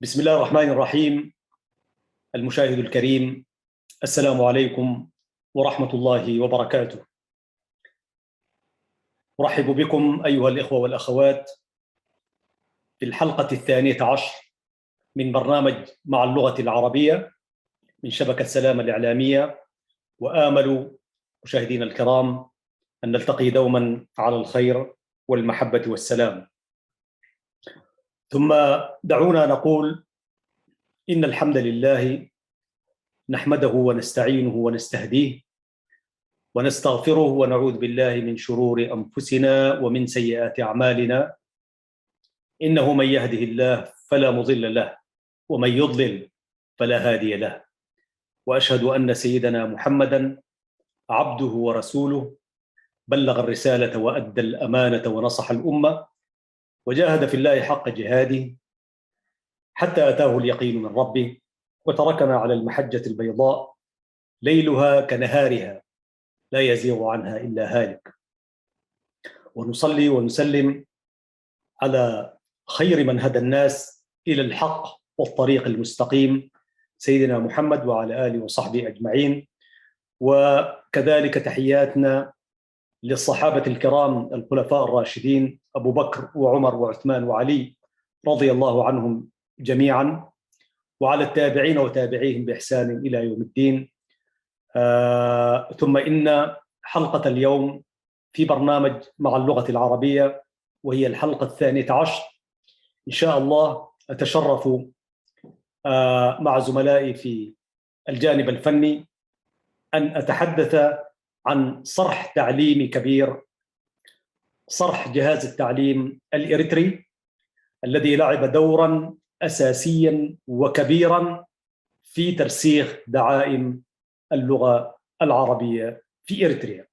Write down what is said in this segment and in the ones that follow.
بسم الله الرحمن الرحيم. المشاهد الكريم، السلام عليكم ورحمة الله وبركاته. أرحب بكم أيها الإخوة والأخوات في الحلقة 12 من برنامج مع اللغة العربية من شبكة سلام الإعلامية، وآمل مشاهدينا الكرام أن نلتقي دوما على الخير والمحبة والسلام. ثم دعونا نقول إن الحمد لله نحمده ونستعينه ونستهديه ونستغفره ونعوذ بالله من شرور أنفسنا ومن سيئات أعمالنا، إنه من يهده الله فلا مضل له ومن يضلل فلا هادي له، وأشهد أن سيدنا محمدًا عبده ورسوله بلغ الرسالة وأدى الأمانة ونصح الأمة وجاهد في الله حق جهاده حتى أتاه اليقين من ربه، وتركنا على المحجة البيضاء ليلها كنهارها لا يزيغ عنها إلا هالك. ونصلي ونسلم على خير من هدى الناس إلى الحق والطريق المستقيم، سيدنا محمد وعلى آله وصحبه أجمعين. وكذلك تحياتنا للصحابة الكرام الخلفاء الراشدين أبو بكر وعمر وعثمان وعلي رضي الله عنهم جميعا، وعلى التابعين وتابعيهم بإحسان إلى يوم الدين. ثم إن حلقة اليوم في برنامج مع اللغة العربية، وهي الحلقة 12 إن شاء الله. أتشرف مع زملائي في الجانب الفني أن أتحدث عن صرح تعليمي كبير، صرح جهاز التعليم الإريتري الذي لعب دورا أساسيا وكبيرا في ترسيخ دعائم اللغة العربية في إريتريا.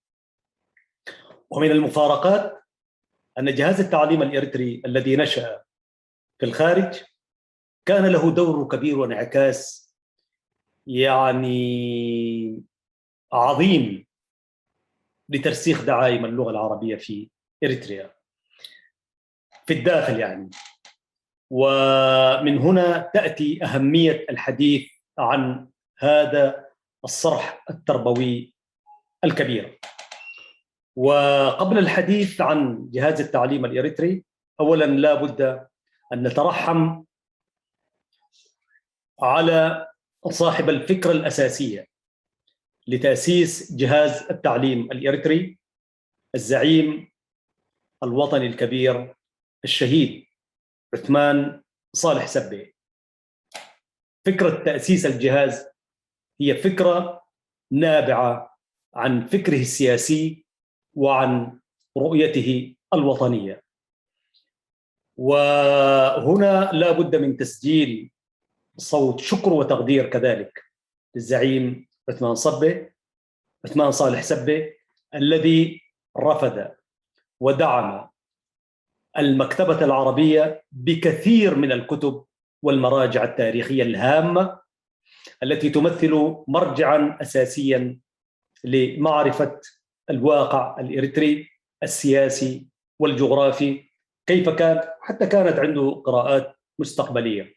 ومن المفارقات أن جهاز التعليم الإريتري الذي نشأ في الخارج كان له دور كبير وانعكاس عظيم لترسيخ دعائم اللغة العربية في إريتريا في الداخل ومن هنا تأتي أهمية الحديث عن هذا الصرح التربوي الكبير. وقبل الحديث عن جهاز التعليم الإريتري، أولا لا بد أن نترحم على صاحب الفكرة الأساسية لتأسيس جهاز التعليم الإريتري، الزعيم الوطني الكبير الشهيد عثمان صالح سبة. فكرة تأسيس الجهاز هي فكرة نابعة عن فكره السياسي وعن رؤيته الوطنية. وهنا لا بد من تسجيل صوت شكر وتقدير كذلك للزعيم عثمان صالح سبة الذي رفض ودعم المكتبة العربية بكثير من الكتب والمراجع التاريخية الهامة التي تمثل مرجعا أساسيا لمعرفة الواقع الإريتري السياسي والجغرافي، كيف كان، حتى كانت عنده قراءات مستقبلية.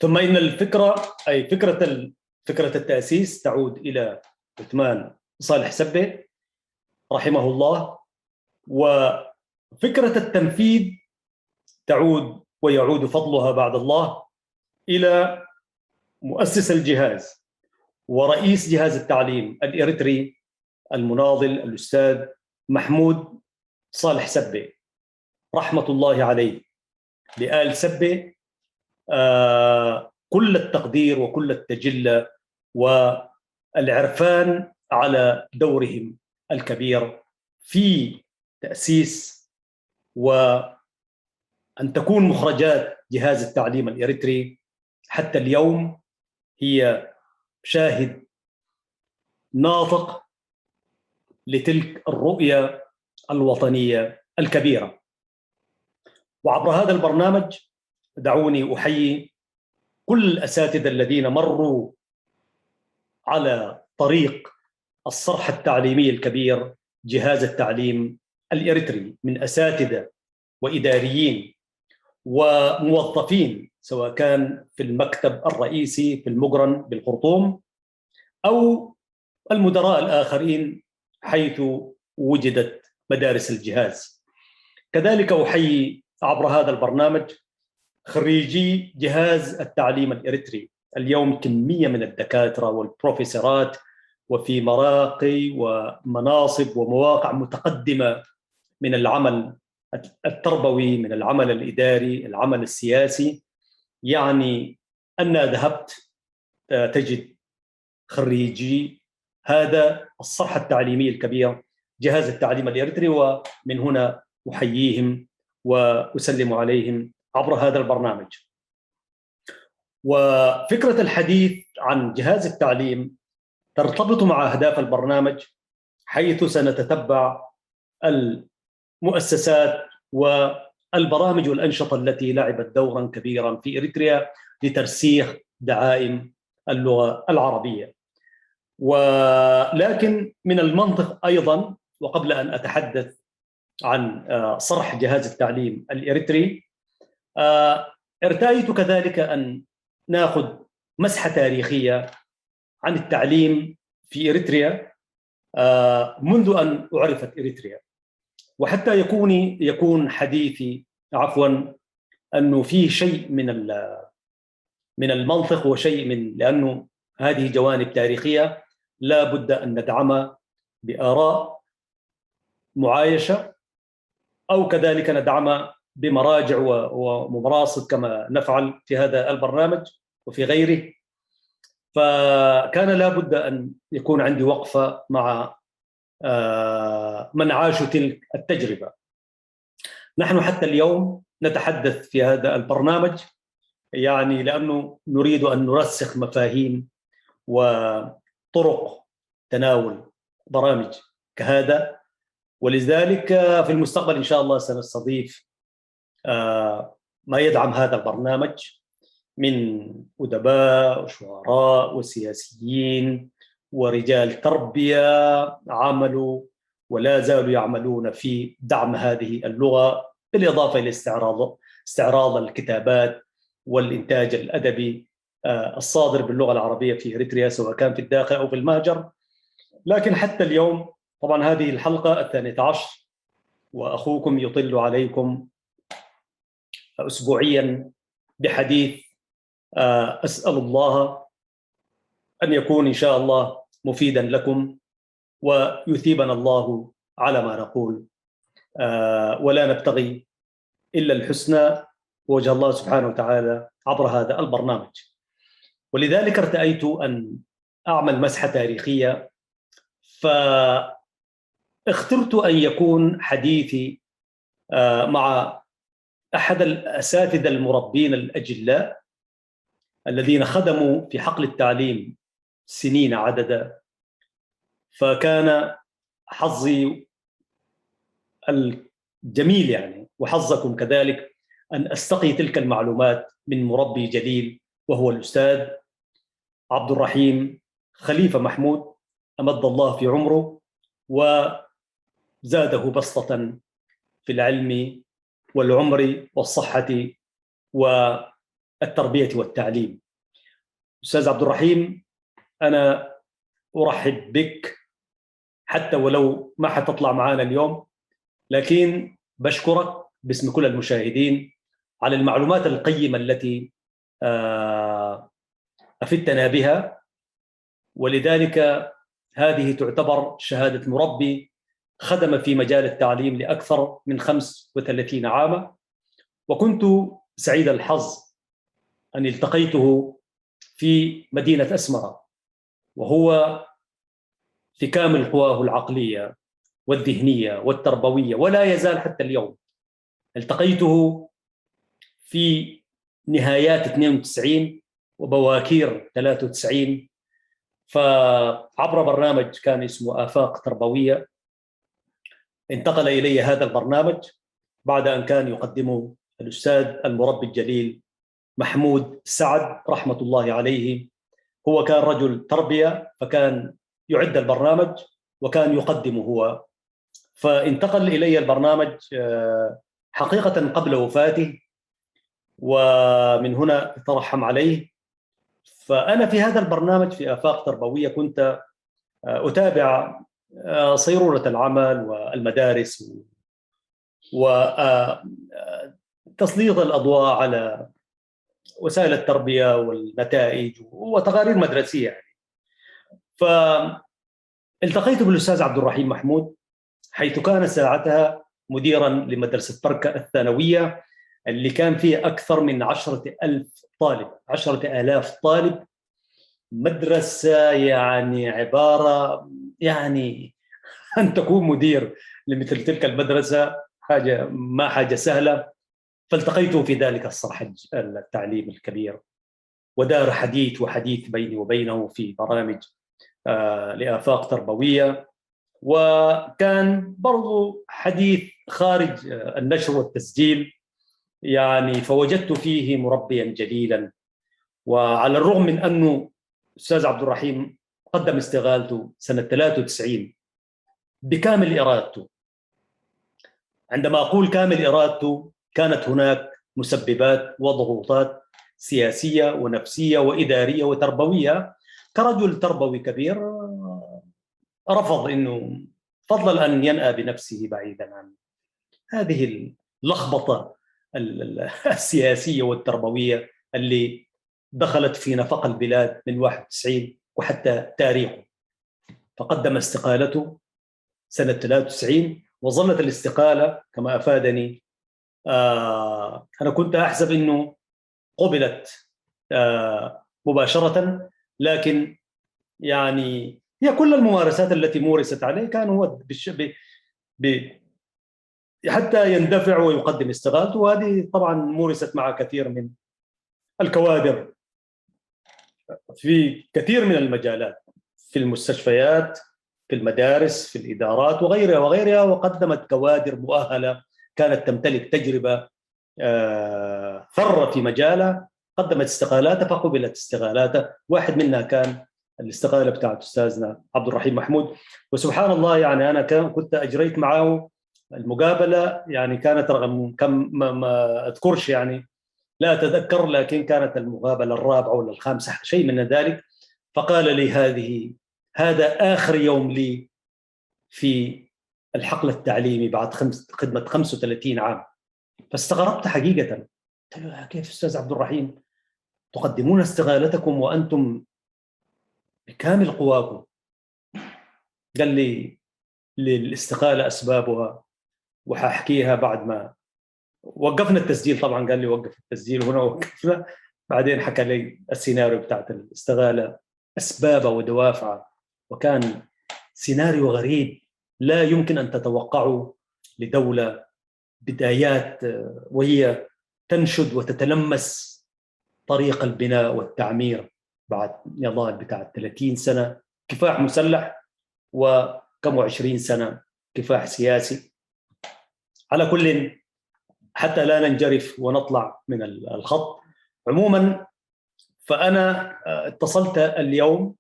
ثم إن الفكرة أي فكرة التأسيس تعود إلى عثمان صالح سبة رحمه الله، وفكرة التنفيذ تعود ويعود فضلها بعد الله إلى مؤسس الجهاز ورئيس جهاز التعليم الإريتري المناضل الأستاذ محمود صالح سبة رحمة الله عليه. لآل سبة كل التقدير وكل التجلة والعرفان على دورهم الكبير في تأسيس وأن تكون مخرجات جهاز التعليم الإريتري حتى اليوم هي شاهد ناطق لتلك الرؤية الوطنية الكبيرة. وعبر هذا البرنامج دعوني أحيي كل الأساتذة الذين مروا على طريق الصرح التعليمي الكبير جهاز التعليم الإريتري من أساتذة وإداريين وموظفين سواء كان في المكتب الرئيسي في المقرن بالخرطوم أو المدراء الآخرين حيث وجدت مدارس الجهاز. كذلك أحيي عبر هذا البرنامج خريجي جهاز التعليم الإريتري. اليوم كمية من الدكاترة والبروفيسورات وفي مراقي ومناصب ومواقع متقدمة من العمل التربوي، من العمل الإداري، العمل السياسي. يعني أنا ذهبت تجد خريجي هذا الصرح التعليمي الكبير جهاز التعليم الإريتري، ومن هنا أحييهم وأسلم عليهم عبر هذا البرنامج. وفكرة الحديث عن جهاز التعليم ترتبط مع أهداف البرنامج، حيث سنتتبع المؤسسات والبرامج والأنشطة التي لعبت دورا كبيرا في إريتريا لترسيخ دعائم اللغة العربية. ولكن من المنطق أيضا، وقبل أن أتحدث عن صرح جهاز التعليم الإريتري، ارتأيت كذلك أن نأخذ مسحة تاريخية عن التعليم في إريتريا منذ أن أعرفت إريتريا، وحتى يكون حديثي أنه فيه شيء من المنطق وشيء لأنه هذه جوانب تاريخية لا بد أن ندعمها بآراء معايشة، أو كذلك ندعمها بمراجع ومراصد كما نفعل في هذا البرنامج وفي غيره. فكان لا بد أن يكون عندي وقفة مع من عاشوا تلك التجربة. نحن حتى اليوم نتحدث في هذا البرنامج يعني لأنه نريد أن نرسخ مفاهيم وطرق تناول برامج كهذا، ولذلك في المستقبل إن شاء الله سنستضيف ما يدعم هذا البرنامج من أدباء وشعراء وسياسيين ورجال تربية عملوا ولا زالوا يعملون في دعم هذه اللغة، بالإضافة إلى استعراض الكتابات والإنتاج الأدبي الصادر باللغة العربية في إريتريا سواء كان في الداخل أو في المهجر. لكن حتى اليوم طبعا هذه الحلقة 12 وأخوكم يطل عليكم أسبوعيا بحديث أسأل الله أن يكون إن شاء الله مفيدا لكم ويثيبنا الله على ما نقول، ولا نبتغي إلا الحسنى وجه الله سبحانه وتعالى عبر هذا البرنامج. ولذلك ارتأيت أن أعمل مسحة تاريخية، فاخترت أن يكون حديثي مع أحد الأساتذة المربين الأجلاء الذين خدموا في حقل التعليم سنين عددا. فكان حظي الجميل يعني وحظكم كذلك أن أستقي تلك المعلومات من مربي جليل، وهو الأستاذ عبد الرحيم خليفة محمود، أمد الله في عمره وزاده بسطة في العلم والعمر والصحة والتربية والتعليم. أستاذ عبد الرحيم، أنا أرحب بك حتى ولو ما حتطلع معنا اليوم، لكن بشكرك باسم كل المشاهدين على المعلومات القيمة التي أفدتنا بها. ولذلك هذه تعتبر شهادة مربي خدم في مجال التعليم لأكثر من 35 عاما، وكنت سعيد الحظ أن التقيته في مدينة أسمرة وهو في كامل قواه العقلية والذهنية والتربوية، ولا يزال حتى اليوم. التقيته في نهايات 92 وبواكير 93، فعبر برنامج كان اسمه آفاق تربوية انتقل إلي هذا البرنامج بعد أن كان يقدمه الأستاذ المربي الجليل محمود سعد رحمة الله عليه. هو كان رجل تربية فكان يعد البرنامج وكان يقدمه هو، فانتقل إلي البرنامج حقيقة قبل وفاته، ومن هنا ترحم عليه. فأنا في هذا البرنامج في آفاق تربوية كنت أتابع صيرورة العمل والمدارس وتسليط الأضواء على وسائل التربية والنتائج وتقارير مدرسية يعني. فالتقيت بالأستاذ عبد الرحيم محمود، حيث كان ساعتها مديرا لمدرسة بركة الثانوية، اللي كان فيه أكثر من 10,000 طالب، 10,000 طالب. مدرسة يعني عبارة يعني أن تكون مدير لمثل تلك المدرسة حاجة ما حاجة سهلة. فالتقيته في ذلك الصرح التعليم الكبير، ودار حديث وحديث بيني وبينه في برامج لآفاق تربوية، وكان برضو حديث خارج النشر والتسجيل يعني. فوجدت فيه مربيا جليلا، وعلى الرغم من أنه أستاذ عبد الرحيم قدم استقالته سنة 93 بكامل إرادته. عندما أقول كامل إرادته، كانت هناك مسببات وضغوطات سياسية ونفسية وإدارية وتربوية. كرجل تربوي كبير رفض أنه فضل أن ينأى بنفسه بعيدا عن هذه اللخبطة السياسية والتربوية اللي دخلت في نفق البلاد من 91 وحتى تاريخه. فقدم استقالته سنة 93، وظلت الاستقالة كما أفادني. أنا كنت أحسب أنه قبلت مباشرة، لكن يعني هي كل الممارسات التي مورست عليه كان هو حتى يندفع ويقدم استقالته، وهذه طبعا مورست مع كثير من الكوادر في كثير من المجالات، في المستشفيات، في المدارس، في الإدارات وغيرها وغيرها. وقدمت كوادر مؤهلة كانت تمتلك تجربة ثرة في مجالها، قدمت استقالاتها فقبلت استقالاتها. واحد منها كان الاستقالة بتاعت أستاذنا عبد الرحيم محمود. وسبحان الله يعني أنا كنت أجريت معه المقابلة، يعني كانت رقم كم ما أذكرش يعني، لا أتذكر، لكن كانت المقابلة الرابعة ولا الخامسة شيء من ذلك. فقال لي هذا آخر يوم لي في الحقل التعليمي بعد خدمة 35 عام. فاستغربت حقيقة، قلت له كيف أستاذ عبد الرحيم تقدمون استقالتكم وأنتم بكامل قواكم؟ قال لي للاستقالة أسبابها وحاحكيها بعد ما وقفنا التسجيل. طبعا قال لي وقف التسجيل، هنا وقفنا. بعدين حكى لي السيناريو بتاعت الاستقالة، أسبابه ودوافعه، وكان سيناريو غريب لا يمكن أن تتوقعه لدولة بدايات وهي تنشد وتتلمس طريق البناء والتعمير بعد نضال بتاع 30 سنة كفاح مسلح وكم 20 سنة كفاح سياسي. على كل، حتى لا ننجرف ونطلع من الخط. عموما فأنا اتصلت اليوم،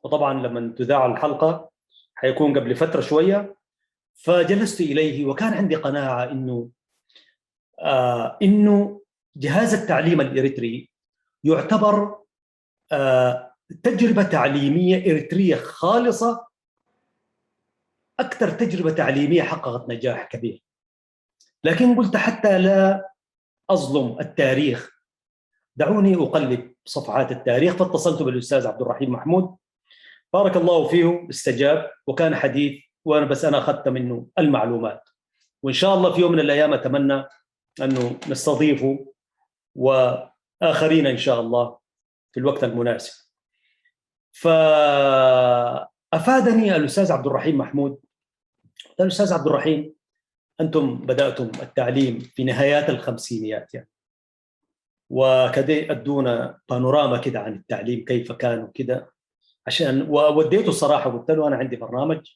وطبعا لما تذاع الحلقة حيكون قبل فترة شوية، فجلست إليه وكان عندي قناعة إنه جهاز التعليم الإريتري يعتبر تجربة تعليمية إريترية خالصة، أكثر تجربة تعليمية حققت نجاح كبير. لكن قلت حتى لا أظلم التاريخ دعوني أقلب صفحات التاريخ. فاتصلت بالأستاذ عبد الرحيم محمود، بارك الله فيه، استجاب وكان حديث، أنا أخذت منه المعلومات. وإن شاء الله في يوم من الأيام أتمنى أنه نستضيفه وآخرين إن شاء الله في الوقت المناسب. فأفادني الأستاذ عبد الرحيم محمود. قال الأستاذ عبد الرحيم أنتم بدأتم التعليم في نهايات الخمسينيات يعني، وكده أدونا بانوراما كده عن التعليم كيف كان وكده، عشان ووديته الصراحة. قلت له أنا عندي برنامج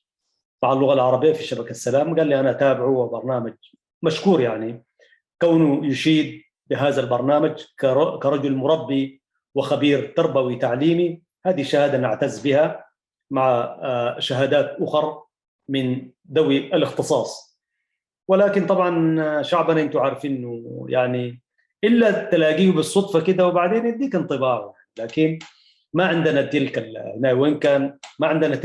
مع اللغة العربية في شبكة السلام. قال لي أنا أتابعه، وبرنامج مشكور يعني، كونه يشيد بهذا البرنامج كرجل مربي وخبير تربوي تعليمي، هذه شهادة نعتز بها مع شهادات أخرى من ذوي الاختصاص. ولكن طبعا شعبنا انتم عارفين انه يعني الا تلاقيه بالصدفه كده وبعدين يديك انطباعه. لكن ما عندنا تلك وين كان ما عندنا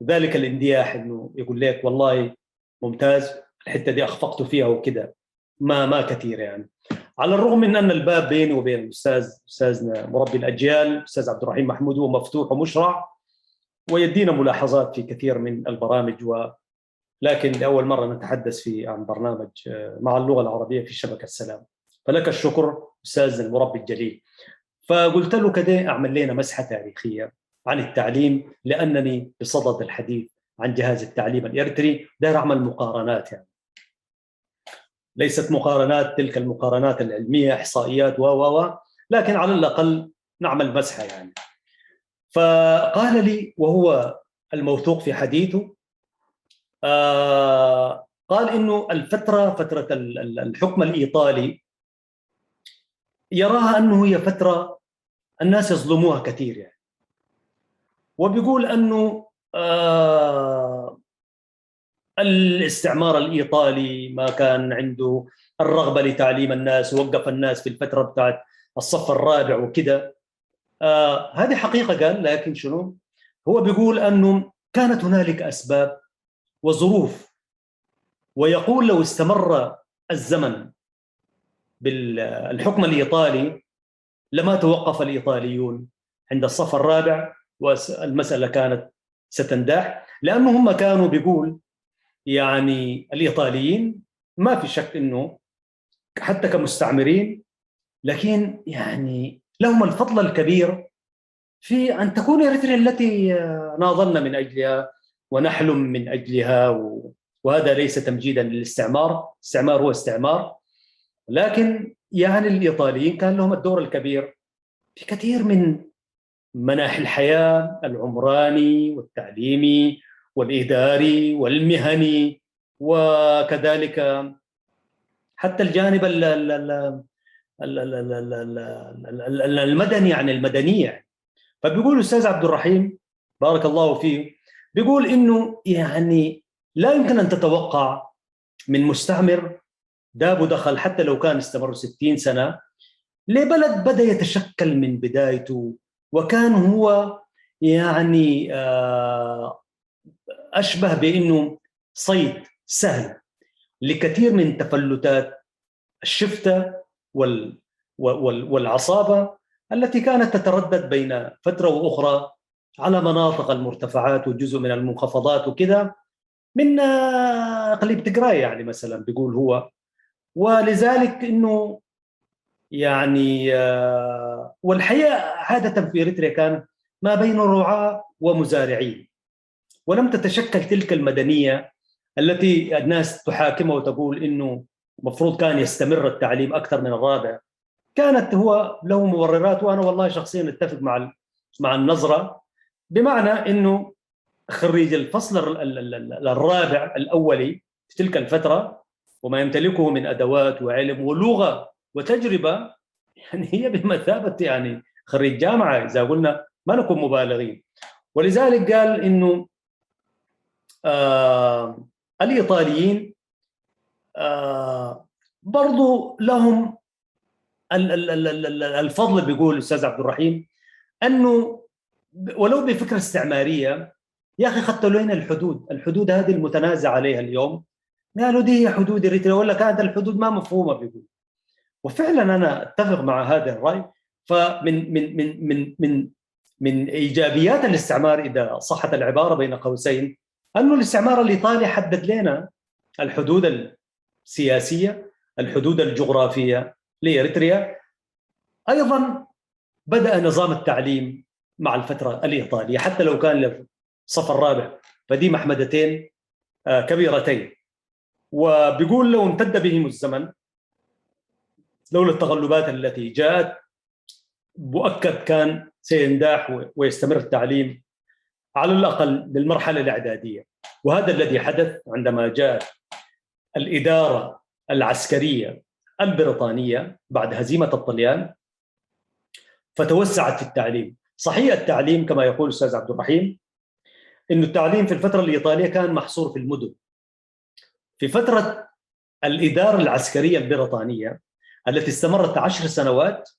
ذلك الاندياح انه يقول لك والله ممتاز الحته دي اخفقت فيها وكده. ما كثير يعني. على الرغم من ان الباب بيني وبين استاذنا مربي الاجيال استاذ عبد الرحيم محمود هو مفتوح ومشرع، ويدينا ملاحظات في كثير من البرامج لكن لاول مره نتحدث عن برنامج مع اللغه العربيه في شبكه السلام. فلك الشكر استاذنا المربي الجليل. فقلت له كده اعمل لنا مسحه تاريخيه عن التعليم، لانني بصدد الحديث عن جهاز التعليم الاريتري، داير اعمل مقارنات يعني ليست مقارنات تلك المقارنات العلميه احصائيات لكن على الاقل نعمل مسحه يعني. فقال لي وهو الموثوق في حديثه قال انه فتره الحكم الايطالي يراها انه هي فتره الناس يظلموها كثير يعني. وبيقول انه الاستعمار الايطالي ما كان عنده الرغبه لتعليم الناس، ووقف الناس في الفتره بتاعت الصف الرابع وكده. هذه حقيقه قال، لكن شنو؟ هو بيقول انه كانت هنالك اسباب وظروف، ويقول لو استمر الزمن بالحكم الايطالي لما توقف الايطاليون عند الصف الرابع والمساله كانت ستنداح، لانه هم كانوا بيقول يعني الايطاليين ما في شك انه حتى كمستعمرين، لكن يعني لهم الفضل الكبير في ان تكون اريتريا التي ناضلنا من اجلها ونحلم من اجلها، وهذا ليس تمجيدا للاستعمار، الاستعمار هو استعمار، لكن يعني الايطاليين كان لهم الدور الكبير في كثير من مناحي الحياه، العمراني والتعليمي والاداري والمهني، وكذلك حتى الجانب المدني عن المدنيه. فبيقول الاستاذ عبد الرحيم بارك الله فيه، بيقول انه يعني لا يمكن ان تتوقع من مستعمر داب ودخل حتى لو كان استمر 60 سنه لبلد بدا يتشكل من بدايته، وكان هو يعني اشبه بانه صيد سهل لكثير من تفلتات الشفته والعصابه التي كانت تتردد بين فتره واخرى على مناطق المرتفعات وجزء من المنخفضات وكذا، من اقليم تجراي يعني مثلا بيقول هو. ولذلك انه يعني والحياه عاده في اريتريا كانت ما بين رعاة ومزارعين، ولم تتشكل تلك المدنيه التي الناس تحاكمها وتقول انه المفروض كان يستمر التعليم اكثر من الرابع. كانت هو له مبررات، وانا والله شخصيا اتفق مع النظره، بمعنى انه خريج الفصل الرابع الاولي في تلك الفتره وما يمتلكه من ادوات وعلم ولغه وتجربه يعني هي بمثابه يعني خريج جامعه اذا قلنا ما نكون مبالغين. ولذلك قال انه الايطاليين برضو لهم الفضل، بيقول الاستاذ عبد الرحيم، انه ولو بفكره استعماريه يا اخي خدتوا لنا الحدود هذه المتنازع عليها اليوم، قالوا دي هي حدود اريتريا ولا كانت الحدود ما مفهومه بيقول. وفعلا انا اتفق مع هذا الراي. فمن من من من من من ايجابيات الاستعمار اذا صحت العباره بين قوسين انه الاستعمار الايطالي حدد لنا الحدود السياسيه، الحدود الجغرافيه لاريتريا. ايضا بدأ نظام التعليم مع الفترة الإيطالية حتى لو كان للصف الرابع، فدي محمدتين كبيرتين. وبيقول لو امتد بهم الزمن لولا التغلبات التي جاءت مؤكد كان سينداح ويستمر التعليم على الأقل للمرحلة الإعدادية. وهذا الذي حدث عندما جاءت الإدارة العسكرية البريطانية بعد هزيمة الطليان فتوسعت في التعليم. صحيح التعليم كما يقول الأستاذ عبد الرحيم إنه التعليم في الفترة الإيطالية كان محصور في المدن. في فترة الإدارة العسكرية البريطانية التي استمرت 10 سنوات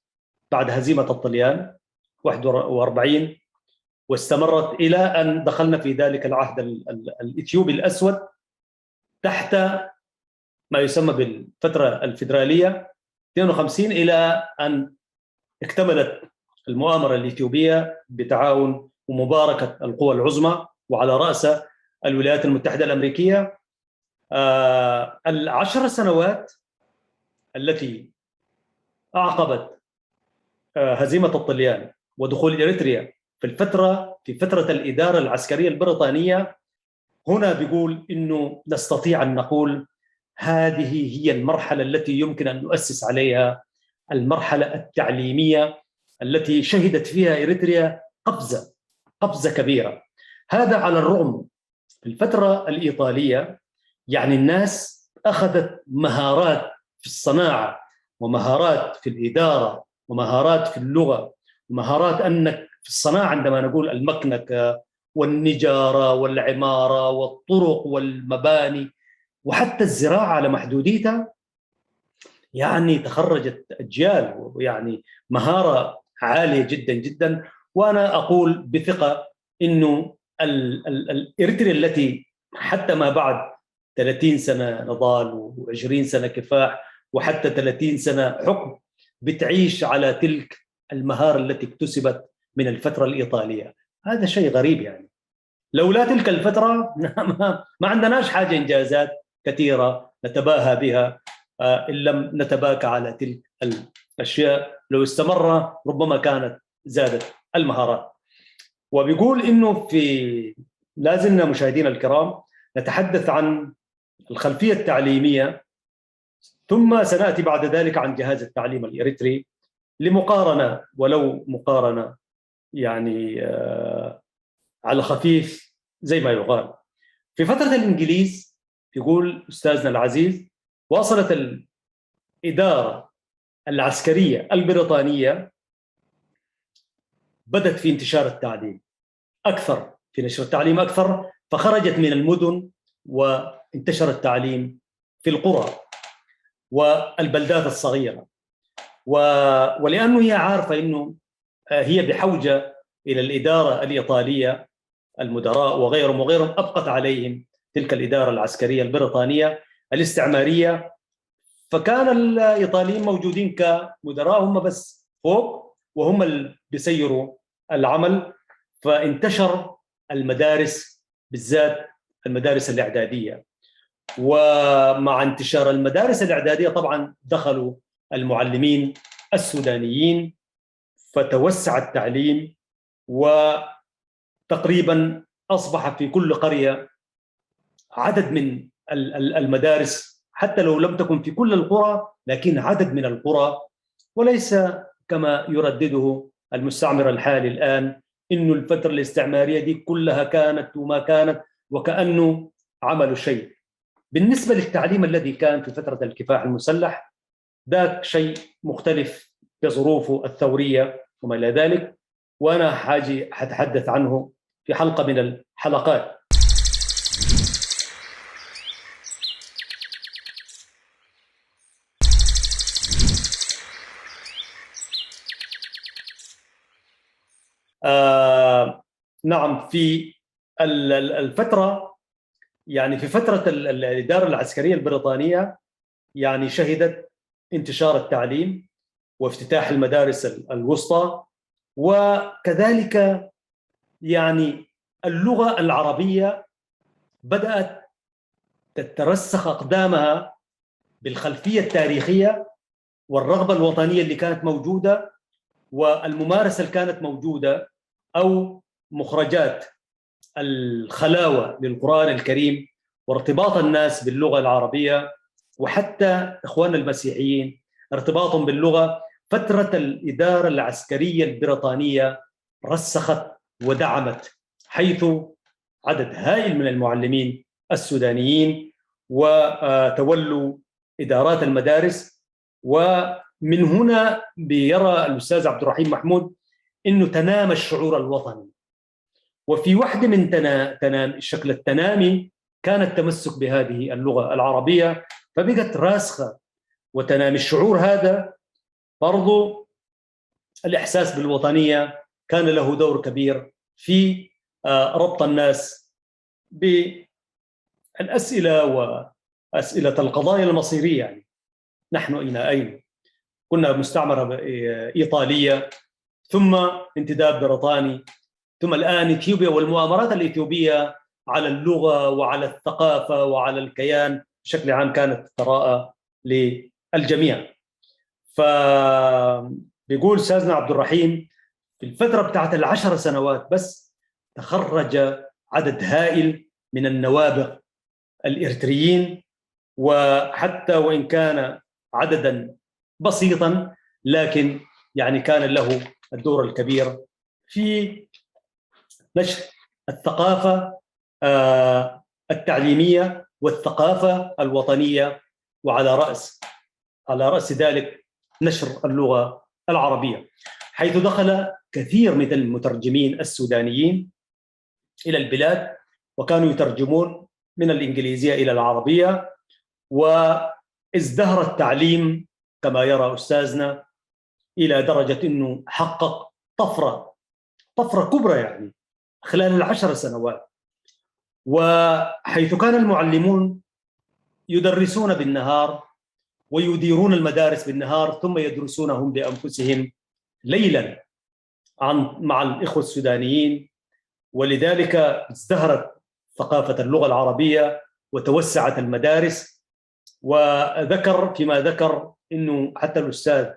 بعد هزيمة الطليان 41، واستمرت إلى أن دخلنا في ذلك العهد الإثيوبي الأسود تحت ما يسمى بالفترة الفيدرالية 52، إلى أن اكتملت المؤامرة الإثيوبية بتعاون ومباركة القوى العظمى وعلى رأس الولايات المتحدة الأمريكية. 10 سنوات التي أعقبت هزيمة الطليان ودخول إريتريا في فترة الإدارة العسكرية البريطانية، هنا بيقول إنه نستطيع أن نقول هذه هي المرحلة التي يمكن أن نؤسس عليها المرحلة التعليمية التي شهدت فيها إريتريا قفزة كبيرة. هذا على الرغم في الفترة الإيطالية يعني الناس أخذت مهارات في الصناعة ومهارات في الإدارة ومهارات في اللغة ومهارات أنك في الصناعة عندما نقول المكنكة والنجارة والعمارة والطرق والمباني وحتى الزراعة على محدوديتها، يعني تخرجت أجيال ويعني مهارة عالية جدا جدا. وأنا أقول بثقة إنه الإريتريا التي حتى ما بعد 30 سنة نضال و20 سنة كفاح وحتى 30 سنة حكم بتعيش على تلك المهارة التي اكتسبت من الفترة الإيطالية. هذا شيء غريب، يعني لولا تلك الفترة ما عندناش حاجة إنجازات كثيرة نتباهى بها إن لم نتباكى على تلك الأشياء. لو استمر ربما كانت زادت المهارات. وبيقول إنه لازلنا مشاهدينا الكرام نتحدث عن الخلفية التعليمية، ثم سنأتي بعد ذلك عن جهاز التعليم الإريتري لمقارنة، ولو مقارنة يعني على خفيف زي ما يقال. في فترة الإنجليز يقول أستاذنا العزيز واصلت الإدارة العسكرية البريطانية بدأت في انتشار التعليم أكثر، في نشر التعليم أكثر، فخرجت من المدن وانتشر التعليم في القرى والبلدات الصغيرة. ولأنه هي عارفة أنه هي بحوجة إلى الإدارة الإيطالية، المدراء وغيرهم أبقت عليهم تلك الإدارة العسكرية البريطانية الاستعمارية. فكان الإيطاليين موجودين كمدراء هم بس فوق، وهم اللي بيسيروا العمل. فانتشر المدارس بالذات المدارس الإعدادية، ومع انتشار المدارس الإعدادية طبعا دخلوا المعلمين السودانيين، فتوسع التعليم، وتقريبا أصبح في كل قرية عدد من المدارس، حتى لو لم تكن في كل القرى لكن عدد من القرى، وليس كما يردده المستعمر الحالي الآن إنه الفترة الاستعمارية دي كلها كانت وما كانت وكأنه عملوا شيء. بالنسبة للتعليم الذي كان في فترة الكفاح المسلح ذاك شيء مختلف بظروفه الثورية وما إلى ذلك، وأنا حتحدث عنه في حلقة من الحلقات. نعم، في الفترة يعني في فترة الإدارة العسكرية البريطانية يعني شهدت انتشار التعليم وافتتاح المدارس الوسطى، وكذلك يعني اللغة العربية بدأت تترسخ أقدامها بالخلفية التاريخية والرغبة الوطنية اللي كانت موجودة والممارسة اللي كانت موجودة، أو مخرجات الخلاوة للقرآن الكريم وارتباط الناس باللغة العربية، وحتى إخواننا المسيحيين ارتباطهم باللغة. فترة الإدارة العسكرية البريطانية رسخت ودعمت، حيث عدد هائل من المعلمين السودانيين وتولوا إدارات المدارس. ومن هنا بيرى الأستاذ عبد الرحيم محمود إنه تنامى الشعور الوطني، وفي واحدة من تنام الشكل التنامي كان التمسك بهذه اللغة العربية، فبقت راسخة وتنامي الشعور هذا برضو الإحساس بالوطنية كان له دور كبير في ربط الناس بالأسئلة وأسئلة القضايا المصيرية. يعني نحن إلى أين؟ كنا مستعمرة إيطالية، ثم انتداب بريطاني، ثم الآن إثيوبيا، والمؤامرات الإثيوبية على اللغة وعلى الثقافة وعلى الكيان بشكل عام كانت تراءى للجميع. فبيقول أستاذنا عبد الرحيم في الفترة بتاعت ال10 سنوات بس تخرج عدد هائل من النوابغ الإريتريين، وحتى وإن كان عددا بسيطا لكن يعني كان له الدور الكبير في نشر الثقافة التعليمية والثقافة الوطنية، وعلى رأس ذلك نشر اللغة العربية، حيث دخل كثير من المترجمين السودانيين إلى البلاد وكانوا يترجمون من الإنجليزية إلى العربية، وازدهر التعليم كما يرى أستاذنا إلى درجة أنه حقق طفرة كبرى يعني خلال ال10 سنوات. وحيث كان المعلمون يدرسون بالنهار ويديرون المدارس بالنهار ثم يدرسونهم بأنفسهم ليلا مع الإخوة السودانيين، ولذلك ازدهرت ثقافة اللغة العربية وتوسعت المدارس. وذكر فيما ذكر أنه حتى الأستاذ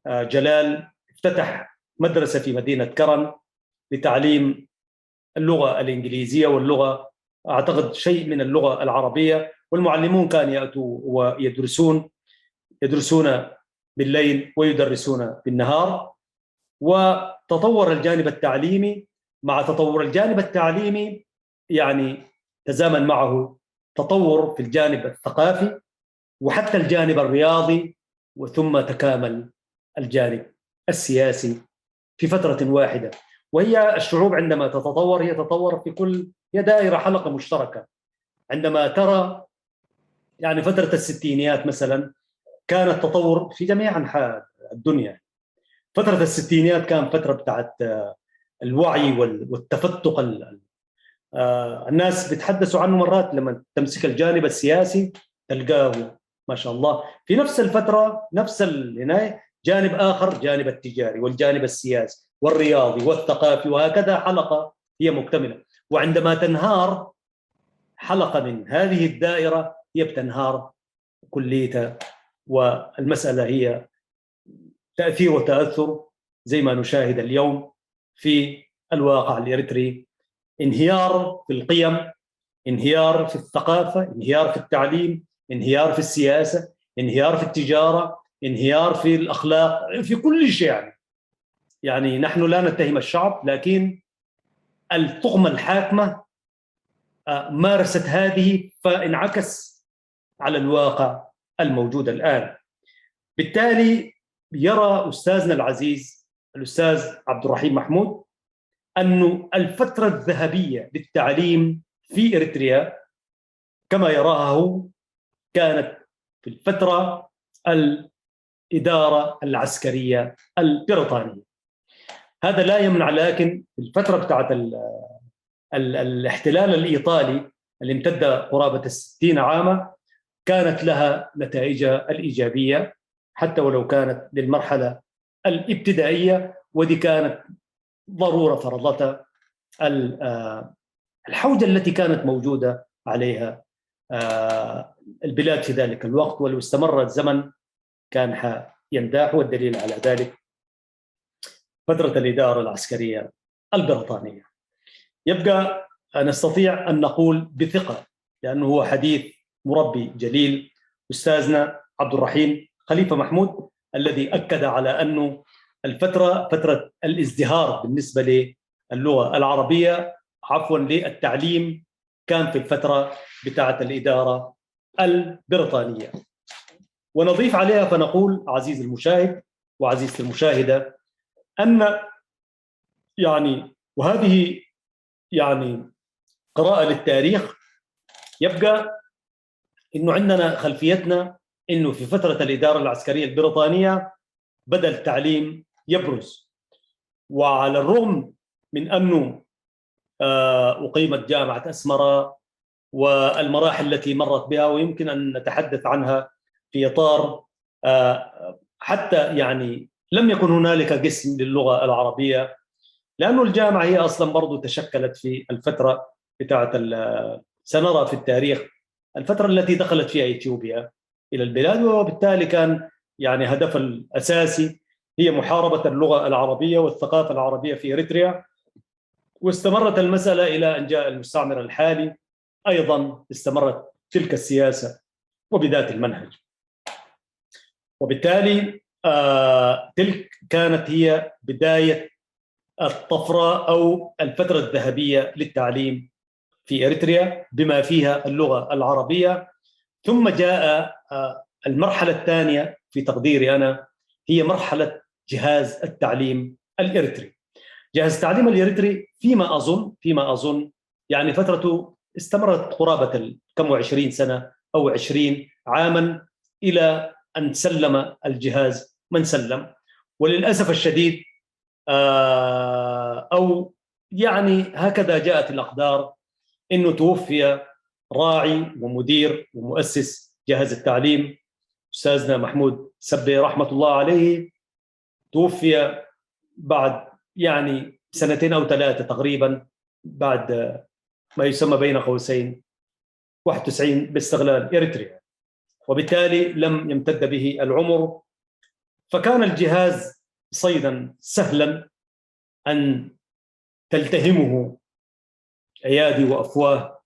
جلال افتتح مدرسة في مدينة كرم لتعليم اللغة الإنجليزية واللغة أعتقد شيء من اللغة العربية، والمعلمون كانوا يأتوا ويدرسون بالليل ويدرسون بالنهار. وتطور الجانب التعليمي، مع تطور الجانب التعليمي يعني تزامن معه تطور في الجانب الثقافي وحتى الجانب الرياضي، وثم تكامل الجانب السياسي في فترة واحدة. وهي الشعوب عندما تتطور هي تتطور في كل، هي دائرة حلقة مشتركة. عندما ترى يعني فترة الستينيات مثلا كان التطور في جميع أنحاء الدنيا. فترة الستينيات كان فترة بتاعت الوعي والتفتق. الناس بيتحدثوا عنه مرات لما تمسك الجانب السياسي تلقاه ما شاء الله في نفس الفترة نفس العناية جانب آخر، جانب التجاري والجانب السياسي والرياضي والثقافي، وهكذا حلقة هي مكتملة. وعندما تنهار حلقة من هذه الدائرة هي بتنهار كليتها، والمسألة هي تأثير وتأثر زي ما نشاهد اليوم في الواقع الإريتري. انهيار في القيم، انهيار في الثقافة، انهيار في التعليم، انهيار في السياسة، انهيار في التجارة، انهيار في الأخلاق، في كل شيء. يعني نحن لا نتهم الشعب، لكن الطغمة الحاكمة مارست هذه فانعكس على الواقع الموجود الآن. بالتالي يرى أستاذنا العزيز الأستاذ عبد الرحيم محمود أن الفترة الذهبية للتعليم في إريتريا كما يراها هو كانت في الفترة الإدارة العسكرية البريطانية. هذا لا يمنع لكن الفترة بتاعت الاحتلال الإيطالي اللي امتد قرابة 60 عاما كانت لها نتائجها الإيجابية حتى ولو كانت للمرحلة الابتدائية، ودي كانت ضرورة فرضتها الحوجة التي كانت موجودة عليها البلاد في ذلك الوقت، ولو استمر الزمن كان ينداح. والدليل على ذلك فترة الإدارة العسكرية البريطانية. يبقى نستطيع أن نقول بثقة لأنه هو حديث مربي جليل أستاذنا عبد الرحيم خليفة محمود الذي أكد على أنه فترة الازدهار بالنسبة للغة العربية للتعليم كان في الفترة بتاعة الإدارة البريطانية. ونضيف عليها فنقول عزيز المشاهد وعزيزة المشاهدة أن يعني وهذه يعني قراءة للتاريخ، يبقى إنه عندنا خلفيتنا أنه في فترة الإدارة العسكرية البريطانية بدأ التعليم يبرز، وعلى الرغم من أنه أقيمت جامعة أسمرة والمراحل التي مرت بها، ويمكن أن نتحدث عنها في إطار حتى يعني لم يكن هنالك قسم للغة العربية، لأن الجامعة هي أصلا برضو تشكلت في الفترة بتاعت سنرى في التاريخ الفترة التي دخلت فيها إثيوبيا إلى البلاد، وبالتالي كان يعني هدف الأساسي هي محاربة اللغة العربية والثقافة العربية في إريتريا. واستمرت المسألة إلى أن جاء المستعمر الحالي، أيضا استمرت تلك السياسة وبذات المنهج. وبالتالي تلك كانت هي بداية الطفرة أو الفترة الذهبية للتعليم في إريتريا بما فيها اللغة العربية. ثم جاء المرحلة الثانية في تقديري أنا، هي مرحلة جهاز التعليم الإريتري. جهاز التعليم الإريتري فيما أظن يعني فترته استمرت قرابة كم 20 سنة أو 20 عاما إلى أن سلم الجهاز من سلم. وللأسف الشديد أو يعني هكذا جاءت الأقدار، إنه توفي راعي ومدير ومؤسس جهاز التعليم أستاذنا محمود سبي رحمة الله عليه. توفي بعد يعني 2 أو 3 تقريبا، بعد ما يسمى بين قوسين 91 باستغلال إريتريا، وبالتالي لم يمتد به العمر. فكان الجهاز صيدا سهلا أن تلتهمه أيادي وأفواه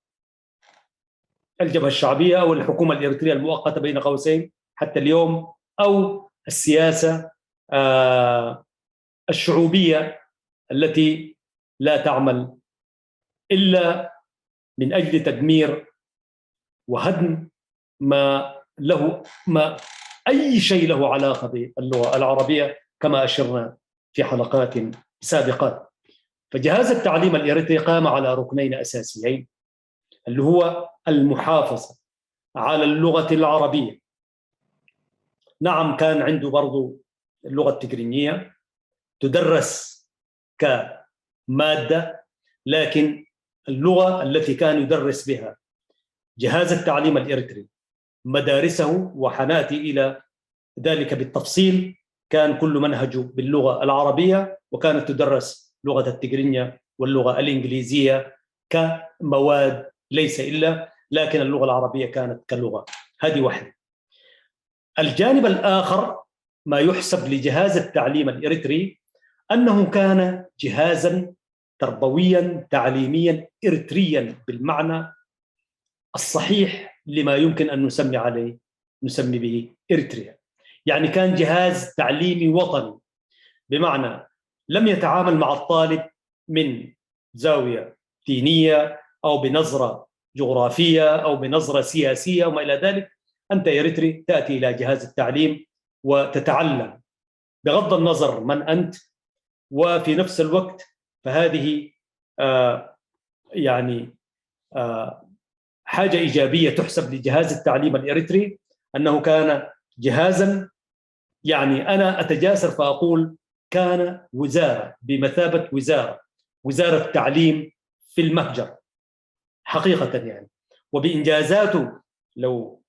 الجبهة الشعبية أو الحكومة الإريترية المؤقتة بين قوسين حتى اليوم، أو السياسة الشعوبية التي لا تعمل إلا من أجل تدمير وهدم ما أي شيء له علاقة باللغة العربية كما أشرنا في حلقات سابقة. فجهاز التعليم الإريتري قام على ركنين أساسيين، اللي هو المحافظة على اللغة العربية. نعم كان عنده برضو اللغة التجرينية تدرس كمادة، لكن اللغة التي كان يدرس بها جهاز التعليم الإريتري مدارسه، وحناتي إلى ذلك بالتفصيل، كان كل منهجه باللغة العربية، وكانت تدرس لغة التجرينية واللغة الإنجليزية كمواد ليس إلا، لكن اللغة العربية كانت كلغة. هذه واحدة. الجانب الآخر ما يحسب لجهاز التعليم الإريتري أنه كان جهازا تربويا تعليميا إريتريا بالمعنى الصحيح لما يمكن أن نسمي به إريتريا. يعني كان جهاز تعليمي وطني، بمعنى لم يتعامل مع الطالب من زاوية دينية أو بنظرة جغرافية أو بنظرة سياسية وما إلى ذلك. أنت إريتري تأتي إلى جهاز التعليم وتتعلم بغض النظر من أنت، وفي نفس الوقت فهذه يعني حاجة إيجابية تحسب لجهاز التعليم الإريتري، أنه كان جهازا، يعني أنا أتجاسر فأقول كان وزارة بمثابة وزارة تعليم في المهجر حقيقة يعني. وبإنجازاته لو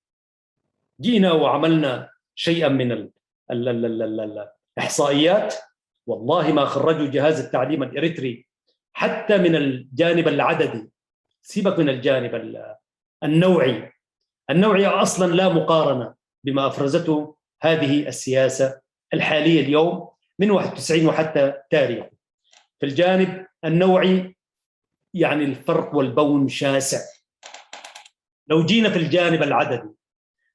جينا وعملنا شيئا من الإحصائيات، والله ما خرجوا جهاز التعليم الإريتري حتى من الجانب العددي، سيبك من الجانب النوعي أصلا لا مقارنة بما أفرزته هذه السياسة الحالية اليوم من 91 وحتى تاريخه. في الجانب النوعي يعني الفرق والبون شاسع. لو جينا في الجانب العددي،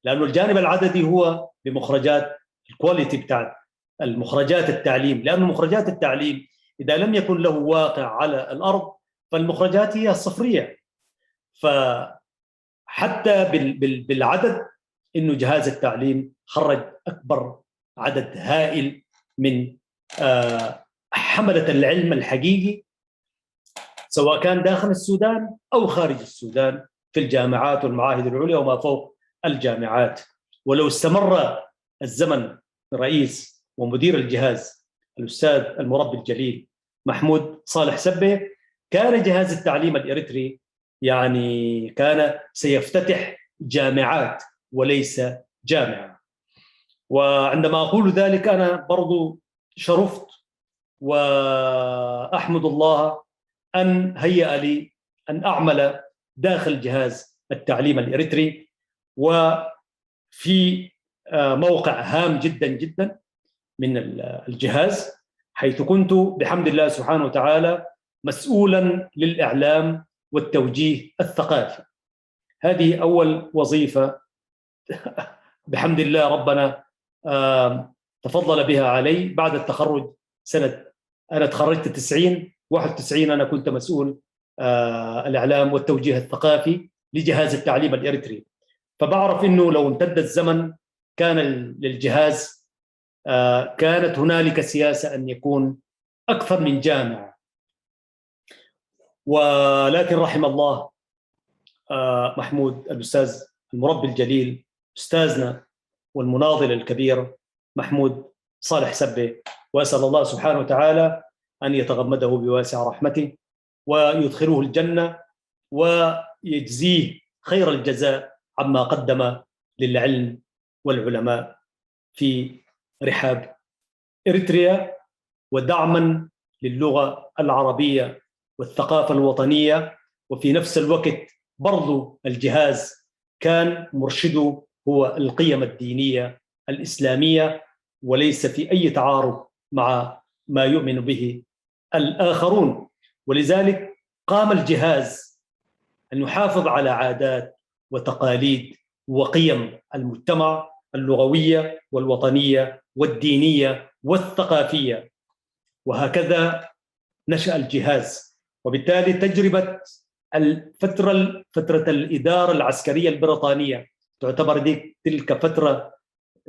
لأنه الجانب العددي هو بمخرجات الكواليتي بتاعت المخرجات التعليم، لأن مخرجات التعليم إذا لم يكن له واقع على الأرض فالمخرجات هي صفرية. فحتى بالعدد إنه جهاز التعليم خرج أكبر عدد هائل من حملة العلم الحقيقي، سواء كان داخل السودان أو خارج السودان، في الجامعات والمعاهد العليا وما فوق الجامعات. ولو استمر الزمن رئيس ومدير الجهاز الأستاذ المربي الجليل محمود صالح سبه، كان جهاز التعليم الإريتري يعني كان سيفتتح جامعات وليس جامعة. وعندما أقول ذلك أنا برضو شرفت وأحمد الله أن هيأ لي أن أعمل داخل جهاز التعليم الإريتري، وفي موقع هام جدا جدا من الجهاز، حيث كنت بحمد الله سبحانه وتعالى مسؤولا للإعلام والتوجيه الثقافي. هذه أول وظيفة بحمد الله ربنا تفضل بها علي بعد التخرج. أنا تخرجت 90 91 أنا كنت مسؤول الإعلام والتوجيه الثقافي لجهاز التعليم الإريتري. فبعرف أنه لو امتد الزمن كان للجهاز كانت هنالك سياسة أن يكون أكثر من جامعة، ولكن رحم الله محمود الأستاذ المربي الجليل أستاذنا والمناضل الكبير محمود صالح سبه، وأسأل الله سبحانه وتعالى أن يتغمده بواسع رحمته ويدخله الجنة ويجزيه خير الجزاء عما قدم للعلم والعلماء في رحاب إريتريا، ودعما للغة العربية والثقافة الوطنية. وفي نفس الوقت برضو الجهاز كان مرشده هو القيم الدينية الإسلامية، وليس في أي تعارض مع ما يؤمن به الآخرون. ولذلك قام الجهاز أن يحافظ على عادات وتقاليد وقيم المجتمع اللغوية والوطنية والدينية والثقافية، وهكذا نشأ الجهاز. وبالتالي تجربة فترة الإدارة العسكرية البريطانية تعتبر تلك فترة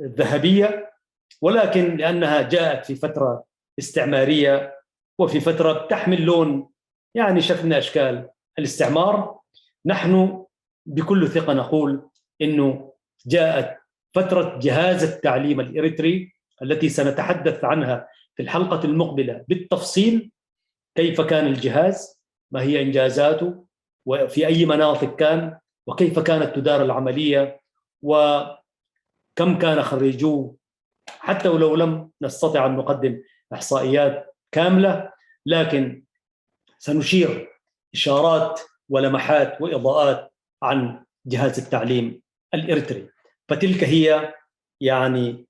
ذهبية، ولكن لأنها جاءت في فترة استعمارية وفي فترة تحمل لون يعني شكل من أشكال الاستعمار، نحن بكل ثقة نقول إنه جاءت فترة جهاز التعليم الإريتري التي سنتحدث عنها في الحلقة المقبلة بالتفصيل، كيف كان الجهاز، ما هي إنجازاته، وفي أي مناطق كان، وكيف كانت تدار العملية، وكم كان خريجوه، حتى ولو لم نستطع أن نقدم إحصائيات كاملة، لكن سنشير إشارات ولمحات وإضاءات عن جهاز التعليم الإريتري. فتلك هي يعني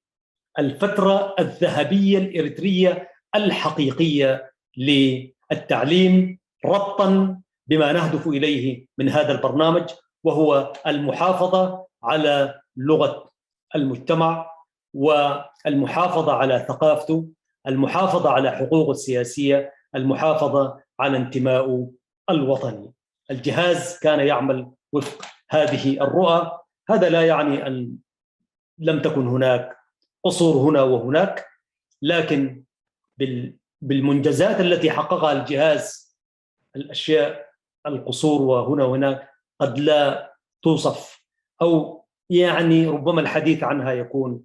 الفترة الذهبية الإريترية الحقيقية للتعليم، ربطا بما نهدف إليه من هذا البرنامج، وهو المحافظة على لغة المجتمع والمحافظة على ثقافته، المحافظة على حقوقه السياسية، المحافظة على انتمائه الوطني. الجهاز كان يعمل وفق هذه الرؤى. هذا لا يعني أن لم تكن هناك قصور هنا وهناك، لكن بالمنجزات التي حققها الجهاز الأشياء القصور وهنا وهناك قد لا توصف، أو يعني ربما الحديث عنها يكون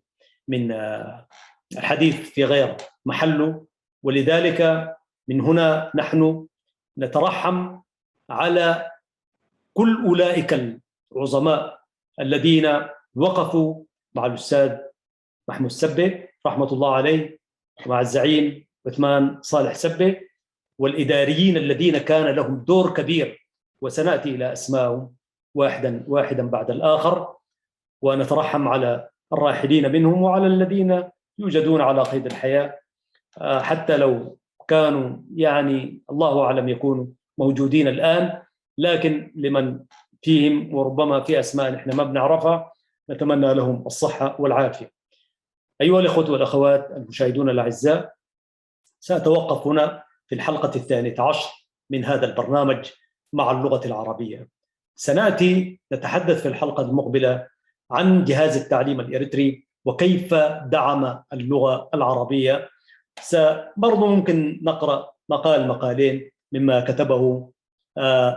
من الحديث في غير محله. ولذلك من هنا نحن نترحم على كل أولئك العظماء الذين وقفوا مع الأستاذ محمود سبه رحمة الله عليه، ومع الزعيم عثمان صالح سبه، والإداريين الذين كان لهم دور كبير، وسنأتي إلى أسمائهم واحدا بعد الآخر. ونترحم على الراحلين منهم وعلى الذين يوجدون على قيد الحياة، حتى لو كانوا يعني الله أعلم يكونوا موجودين الآن، لكن لمن فيهم وربما في أسماء نحن ما بنعرفها نتمنى لهم الصحة والعافية. أيها الأخوة والأخوات المشاهدون الأعزاء، سأتوقف هنا في الحلقة 12 من هذا البرنامج مع اللغة العربية. سنأتي نتحدث في الحلقة المقبلة عن جهاز التعليم الإريتري وكيف دعم اللغة العربية. برضو ممكن نقرأ مقالين مما كتبه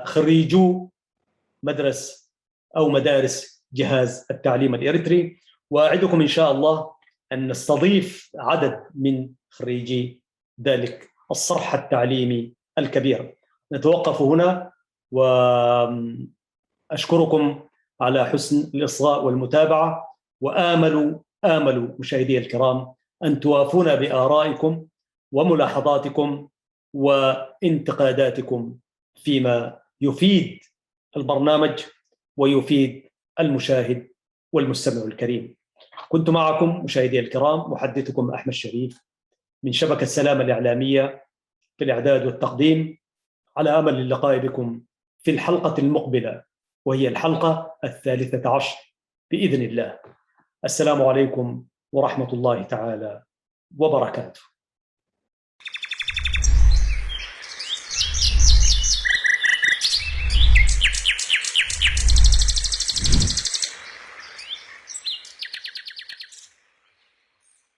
خريجو مدارس جهاز التعليم الإريتري، وأعدكم إن شاء الله أن نستضيف عدد من خريجي ذلك الصرح التعليمي الكبير. نتوقف هنا وأشكركم على حسن الإصغاء والمتابعة، وآمل مشاهدي الكرام أن توافونا بآرائكم وملاحظاتكم وانتقاداتكم فيما يفيد البرنامج ويفيد المشاهد والمستمع الكريم. كنت معكم مشاهدي الكرام محدثكم أحمد شريف من شبكة سلامة الإعلامية في الإعداد والتقديم، على أمل اللقاء بكم في الحلقة المقبلة، وهي الحلقة 13 بإذن الله. السلام عليكم ورحمة الله تعالى وبركاته.